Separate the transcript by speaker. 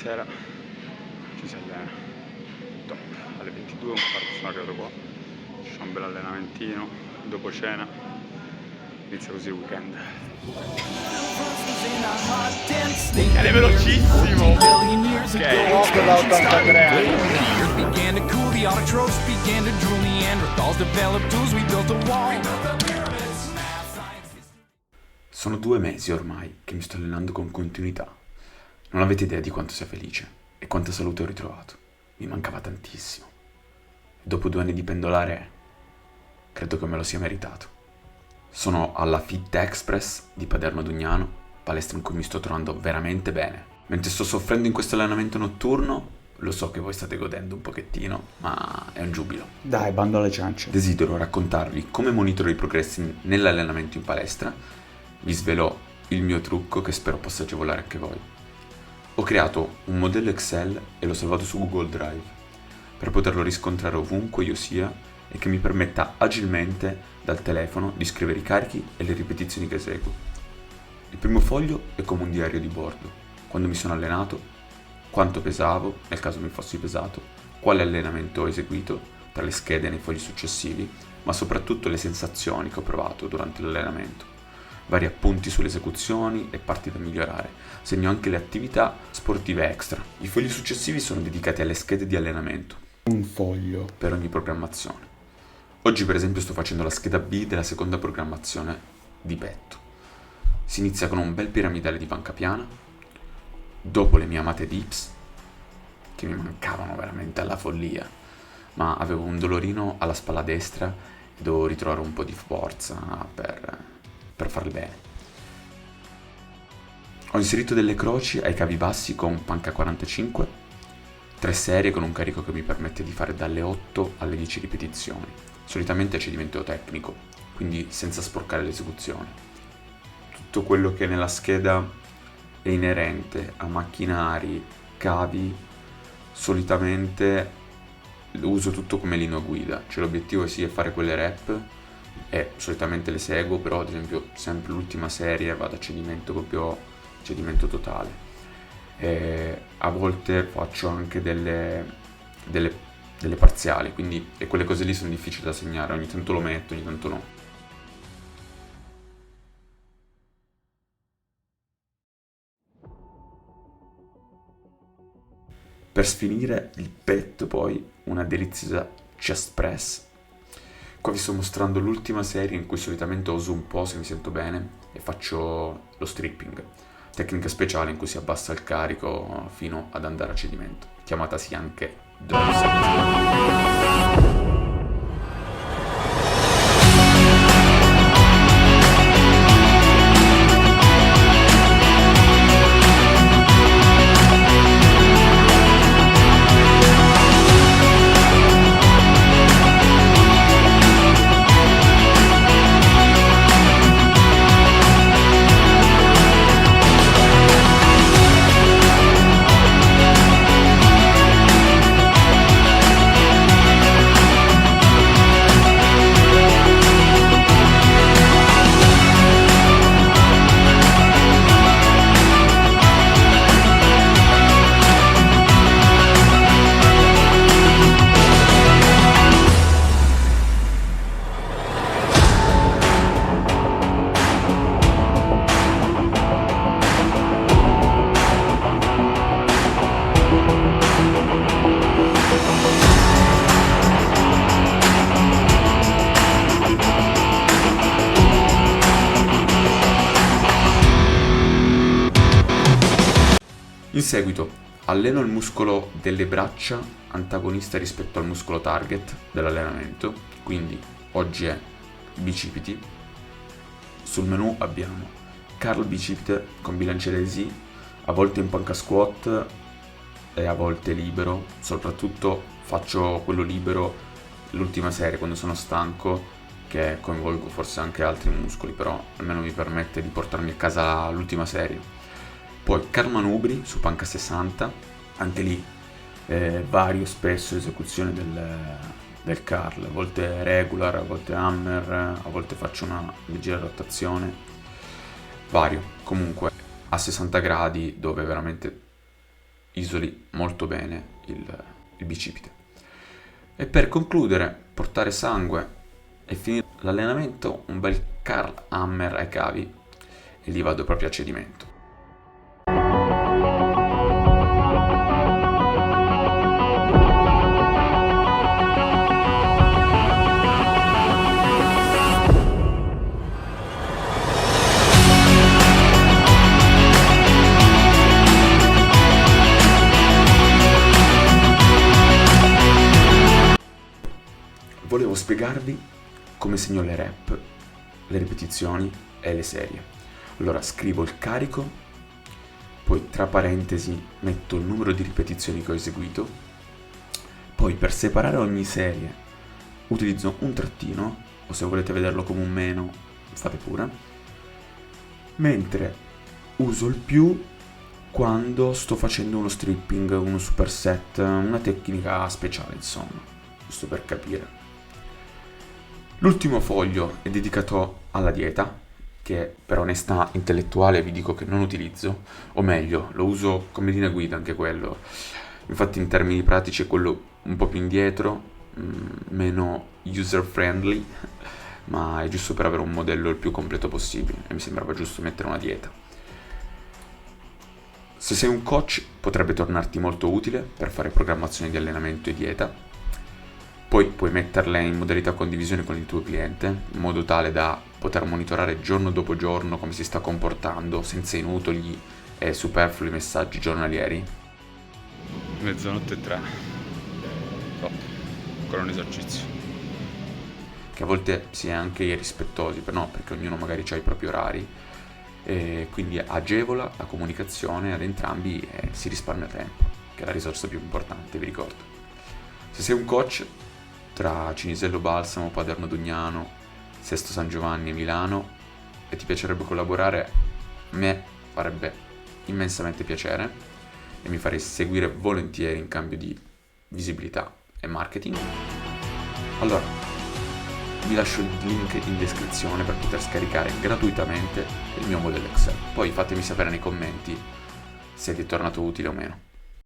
Speaker 1: sera ci si allena, top. Alle 22 un quarto sono arrivato qua, c'è un bel allenamentino, dopo cena, inizia così il weekend. Ed è velocissimo! Ok,
Speaker 2: da 83 anni.
Speaker 3: Began to cool, the autotrophs began to drool, Neanderthals developed tools, we built a wall.
Speaker 4: Sono 2 mesi ormai che mi sto allenando con continuità. Non avete idea di quanto sia felice e quanta salute ho ritrovato. Mi mancava tantissimo. E dopo 2 anni di pendolare, credo che me lo sia meritato. Sono alla Fit Express di Paderno Dugnano, palestra in cui mi sto trovando veramente bene. Mentre sto soffrendo in questo allenamento notturno, lo so che voi state godendo un pochettino, ma è un giubilo.
Speaker 1: dai, bando alle ciance.
Speaker 4: Desidero raccontarvi come monitoro i progressi nell'allenamento in palestra. Vi svelo il mio trucco che spero possa agevolare anche voi. Ho creato un modello Excel e l'ho salvato su Google Drive per poterlo riscontrare ovunque io sia e che mi permetta agilmente dal telefono di scrivere i carichi e le ripetizioni che eseguo. Il primo foglio è come un diario di bordo. Quando mi sono allenato, quanto pesavo, nel caso mi fossi pesato, quale allenamento ho eseguito tra le schede nei fogli successivi, ma soprattutto le sensazioni che ho provato durante l'allenamento. Vari appunti sulle esecuzioni e parti da migliorare. Segno anche le attività sportive extra. I fogli successivi sono dedicati alle schede di allenamento.
Speaker 1: Un foglio.
Speaker 4: Per ogni programmazione. Oggi per esempio sto facendo la scheda B della seconda programmazione di petto. Si inizia con un bel piramidale di panca piana, dopo le mie amate dips, che mi mancavano veramente alla follia, ma avevo un dolorino alla spalla destra e dovevo ritrovare un po' di forza per farle bene. Ho inserito delle croci ai cavi bassi con panca 45, 3 serie con un carico che mi permette di fare dalle 8 alle 10 ripetizioni, solitamente a cedimento tecnico, quindi senza sporcare l'esecuzione. Tutto quello che nella scheda è inerente a macchinari, cavi, solitamente uso tutto come linea guida, cioè l'obiettivo è fare quelle rep e solitamente le seguo, però ad esempio sempre l'ultima serie vado a cedimento proprio cedimento totale. E a volte faccio anche delle parziali, quindi e quelle cose lì sono difficili da segnare, ogni tanto lo metto, ogni tanto no. Per sfinire il petto poi una deliziosa chest press. Qua vi sto mostrando l'ultima serie in cui solitamente oso un po' se mi sento bene e faccio lo stripping, tecnica speciale in cui si abbassa il carico fino ad andare a cedimento, chiamatasi anche drop set. In seguito alleno il muscolo delle braccia antagonista rispetto al muscolo target dell'allenamento, quindi oggi è bicipiti. Sul menù abbiamo curl bicipite con bilanciere easy, a volte in panca squat e a volte libero, soprattutto faccio quello libero l'ultima serie quando sono stanco, che coinvolgo forse anche altri muscoli, però almeno mi permette di portarmi a casa l'ultima serie. Poi curl manubri su panca 60, anche lì vario spesso l'esecuzione del curl, a volte regular, a volte hammer, a volte faccio una leggera rotazione, vario, comunque a 60 gradi dove veramente isoli molto bene il bicipite. E per concludere, portare sangue e finire l'allenamento, un bel curl hammer ai cavi e lì vado proprio a cedimento. Volevo spiegarvi come segno le rep, le ripetizioni e le serie. Allora scrivo il carico, poi tra parentesi metto il numero di ripetizioni che ho eseguito, poi per separare ogni serie utilizzo un trattino, o se volete vederlo come un meno fate pure, mentre uso il più quando sto facendo uno stripping, uno superset, una tecnica speciale insomma, giusto per capire. L'ultimo foglio è dedicato alla dieta, che per onestà intellettuale vi dico che non utilizzo, o meglio, lo uso come linea guida anche quello. Infatti in termini pratici è quello un po' più indietro, meno user friendly, ma è giusto per avere un modello il più completo possibile e mi sembrava giusto mettere una dieta. Se sei un coach potrebbe tornarti molto utile per fare programmazione di allenamento e dieta. Poi puoi metterle in modalità condivisione con il tuo cliente, in modo tale da poter monitorare giorno dopo giorno come si sta comportando, senza inutili e superflui messaggi giornalieri.
Speaker 1: Mezzanotte e 3. Top. Ancora un esercizio.
Speaker 4: Che a volte si è anche irrispettosi, però no, perché ognuno magari ha i propri orari, e quindi agevola la comunicazione ad entrambi e si risparmia tempo, che è la risorsa più importante, vi ricordo. Se sei un coach, tra Cinisello Balsamo, Paderno Dugnano, Sesto San Giovanni e Milano, e ti piacerebbe collaborare, a me farebbe immensamente piacere e mi farei seguire volentieri in cambio di visibilità e marketing. Allora, vi lascio il link in descrizione per poter scaricare gratuitamente il mio modello Excel. Poi fatemi sapere nei commenti se vi è tornato utile o meno.